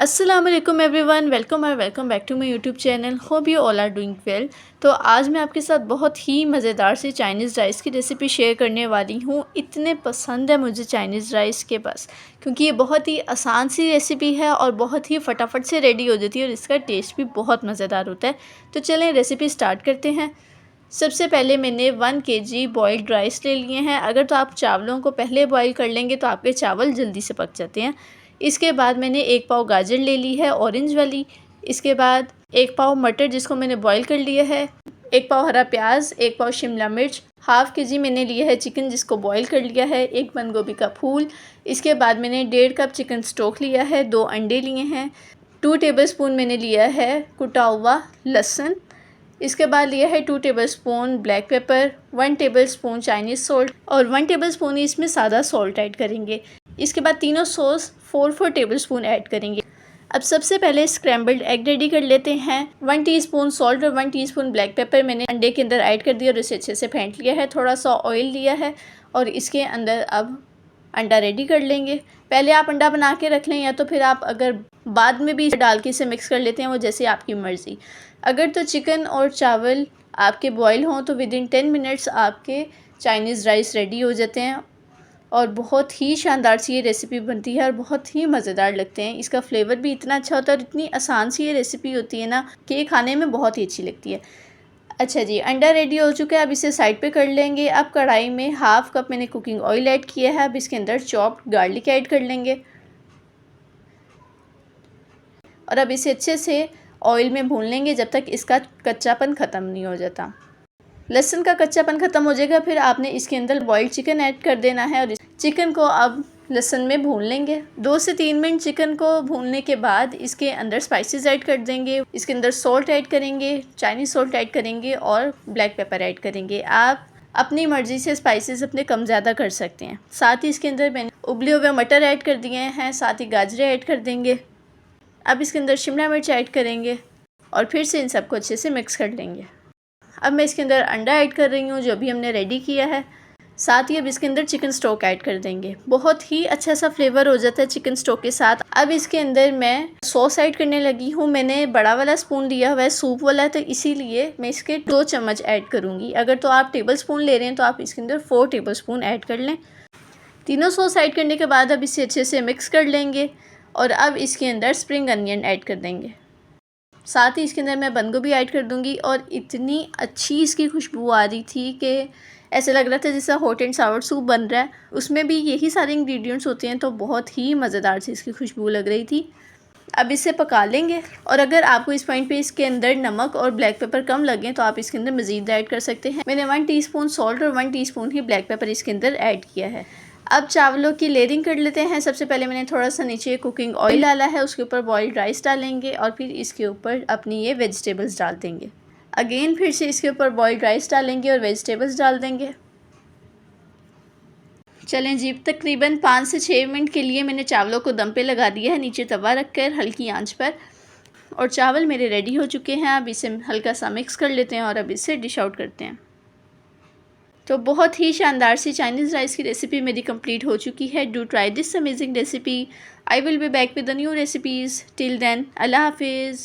अस्सलाम वालेकुम everyone, welcome back to my YouTube channel. Hope you all are doing well. तो आज मैं आपके साथ बहुत ही मज़ेदार सी चाइनीज़ राइस की रेसिपी शेयर करने वाली हूँ। इतने पसंद है मुझे चाइनीज़ राइस के बस, क्योंकि ये बहुत ही आसान सी रेसिपी है और बहुत ही फटाफट से रेडी हो जाती है और इसका टेस्ट भी बहुत मज़ेदार होता है। तो चलें रेसिपी स्टार्ट करते हैं। सबसे पहले मैंने 1 kg बॉइल्ड राइस ले लिए हैं। अगर तो आप चावलों को पहले बॉईल कर लेंगे तो आपके चावल जल्दी से पक जाते हैं। इसके बाद मैंने 1 पाव गाजर ले ली है ऑरेंज वाली। इसके बाद 1 पाव मटर जिसको मैंने बॉईल कर लिया है, 1 पाव हरा प्याज, 1 पाव शिमला मिर्च, हाफ़ kg मैंने लिया है चिकन जिसको बॉईल कर लिया है, 1 बंद गोभी का फूल। इसके बाद मैंने 1.5 कप चिकन स्टॉक लिया है, 2 अंडे लिए हैं, 2 टेबलस्पून मैंने लिया है कुटा हुआ लहसुन। इसके बाद लिया है 2 tablespoon black pepper, 1 tablespoon Chinese salt और 1 टेबलस्पून ही इसमें सादा सॉल्ट ऐड करेंगे। इसके बाद तीनों सॉस 4 टेबलस्पून ऐड करेंगे। अब सबसे पहले स्क्रैम्बल्ड एग रेडी कर लेते हैं। 1 टीस्पून सॉल्ट और 1 टीस्पून ब्लैक पेपर मैंने अंडे के अंदर ऐड कर दिया और इसे अच्छे से फेंट लिया है। थोड़ा सा ऑयल लिया है और इसके अंदर अब अंडा रेडी कर लेंगे। पहले आप अंडा बना के रख लें या तो फिर आप अगर बाद में भी डाल के इसे मिक्स कर लेते हैं, वो जैसे आपकी मर्ज़ी। अगर तो चिकन और चावल आपके बॉईल हों तो विदिन 10 मिनट्स आपके चाइनीज़ राइस रेडी हो जाते हैं और बहुत ही शानदार सी ये रेसिपी बनती है और बहुत ही मज़ेदार लगते हैं। इसका फ्लेवर भी इतना अच्छा होता है और इतनी आसान सी ये रेसिपी होती है ना कि ये खाने में बहुत ही अच्छी लगती है। अच्छा जी, अंडा रेडी हो चुका है। अब इसे साइड पे कर लेंगे। अब कढ़ाई में 1/2 कप मैंने कुकिंग ऑयल ऐड किया है। अब इसके अंदर चॉप्ड गार्लिक ऐड कर लेंगे और अब इसे अच्छे से ऑयल में भून लेंगे जब तक इसका कच्चापन ख़त्म नहीं हो जाता। लहसुन का कच्चापन ख़त्म हो जाएगा, फिर आपने इसके अंदर बॉइल्ड चिकन ऐड कर देना है और चिकन को अब लहसुन में भून लेंगे। 2 से 3 मिनट चिकन को भूनने के बाद इसके अंदर स्पाइसेस ऐड कर देंगे। इसके अंदर सॉल्ट ऐड करेंगे, चाइनीज़ सॉल्ट ऐड करेंगे और ब्लैक पेपर ऐड करेंगे। आप अपनी मर्ज़ी से स्पाइसेस अपने कम ज़्यादा कर सकते हैं। साथ ही इसके अंदर मैंने उबले हुए मटर ऐड कर दिए हैं, साथ ही गाजरें ऐड कर देंगे। अब इसके अंदर शिमला मिर्च ऐड करेंगे और फिर से इन सबको अच्छे से मिक्स कर लेंगे। अब मैं इसके अंदर अंडा ऐड कर रही हूँ जो अभी हमने रेडी किया है। साथ ही अब इसके अंदर चिकन स्टॉक ऐड कर देंगे। बहुत ही अच्छा सा फ्लेवर हो जाता है चिकन स्टॉक के साथ। अब इसके अंदर मैं सॉस ऐड करने लगी हूँ। मैंने बड़ा वाला स्पून लिया हुआ है, सूप वाला, तो इसीलिए मैं इसके 2 चम्मच ऐड करूँगी। अगर तो आप टेबल स्पून ले रहे हैं तो आप इसके अंदर 4 टेबल स्पून ऐड कर लें। तीनों सॉस ऐड करने के बाद अब इसे अच्छे से मिक्स कर लेंगे और अब इसके अंदर स्प्रिंग अनियन ऐड कर देंगे। साथ ही इसके अंदर मैं बंद गोभी ऐड कर दूंगी और इतनी अच्छी इसकी खुशबू आ रही थी कि ऐसे लग रहा था जैसा हॉट एंड सावर सूप बन रहा है। उसमें भी यही सारे इंग्रेडिएंट्स होते हैं, तो बहुत ही मज़ेदार सी इसकी खुशबू लग रही थी। अब इसे पका लेंगे और अगर आपको इस पॉइंट पे इसके अंदर नमक और ब्लैक पेपर कम लगे तो आप इसके अंदर मज़ीद ऐड कर सकते हैं। मैंने 1 टीस्पून सॉल्ट और 1 टीस्पून ही ब्लैक पेपर इसके अंदर ऐड किया है। अब चावलों की लेयरिंग कर लेते हैं। सबसे पहले मैंने थोड़ा सा नीचे कुकिंग ऑयल डाला है, उसके ऊपर बॉइल्ड राइस डालेंगे और फिर इसके ऊपर अपनी ये वेजिटेबल्स डाल देंगे। अगेन फिर से इसके ऊपर बॉइल्ड राइस डालेंगे और वेजिटेबल्स डाल देंगे। चलें जी, तकरीबन 5 से 6 मिनट के लिए मैंने चावलों को दम पे लगा दिया है नीचे तवा रखकर हल्की आंच पर, और चावल मेरे रेडी हो चुके हैं। अब इसे हल्का सा मिक्स कर लेते हैं और अब इसे डिश आउट करते हैं। तो बहुत ही शानदार सी चाइनीज़ राइस की रेसिपी मेरी कंप्लीट हो चुकी है। Do try this amazing recipe. I will be back with the new recipes. Till then, अल्लाह हाफिज़।